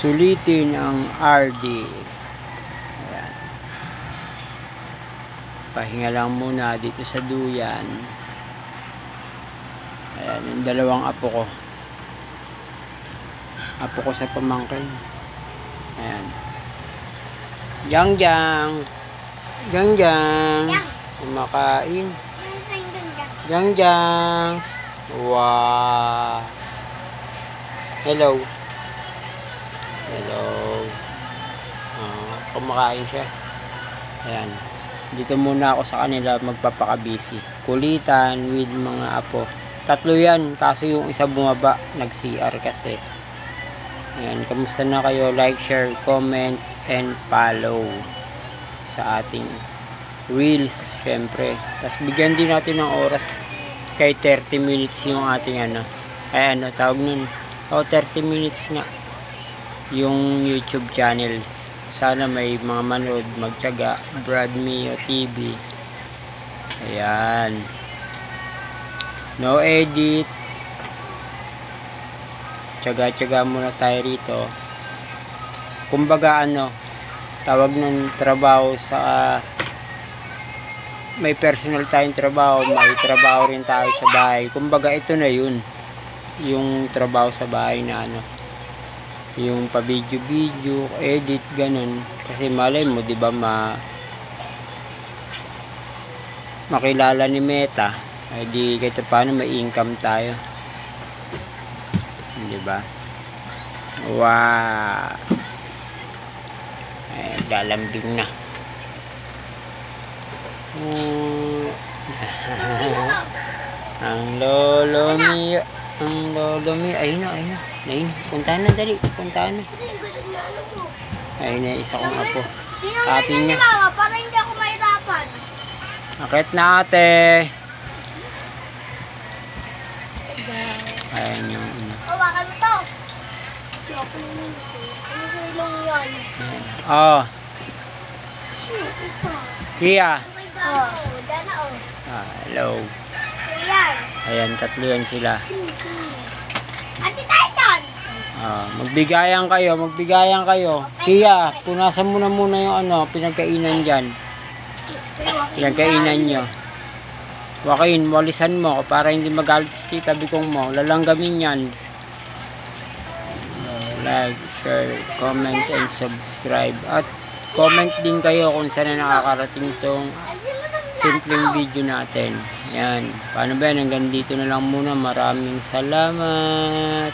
sulitin ang RD. Ayan. Pahinga lang muna dito sa duyan. Ayan, yung dalawang apo ko. Apo ko sa pamangkin. Ayan. Jangjang. Jangjang. Kumakain. Jangjang. Wow. Hello. Hello. Kumakain siya. Ayan. Dito muna ako sa kanila magpapakabisi. Kulitan with mga apo. Tatlo yan. Kaso yung isa bumaba. Nag-CR kasi. Ayan. Kamusta na kayo? Like, share, comment, and follow sa ating reels. Syempre. Tapos bigyan din natin ng oras. Kay 30 minutes yung ating tawag nun. 30 minutes nga. Yung YouTube channel. Sana may mga manood, magtiyaga. Brad Mio TV. Ayan. No edit. Tiyaga-tiyaga muna tayo rito. Kumbaga tawag ng trabaho sa may personal tayong trabaho, may trabaho rin tayo sa bahay. Kumbaga ito na yun. Yung trabaho sa bahay na yung pa-video, edit, ganun. Kasi malay mo, di ba, makilala ni Meta. Ay di kahit paano may income tayo. Di ba? Wow. Ay, lalambing na. Ang lolo mi, ayun na. Puntahan na, dali. Puntahan na. Ayun na, isa kong apo. Ate niya. Para hindi ako mahirapan. Akit na, ate. Ayun yung Hawakan mo to. Ano sa ilong yan? Oh. Kia. Dana Hello. Ayan. Ayan, tatlo yan sila. Ate Titan! Magbigayan kayo. Kia, punasan mo na muna yung pinagkainan dyan. Pinagkainan nyo. Joaquin, walisan mo para hindi magalit si tita bikong mo. Lalanggamin yan. Like, share, comment, and subscribe. At comment din kayo kung saan na nakakarating tong simpleng video natin. Yan. Paano ba yan? Hanggang dito na lang muna. Maraming salamat.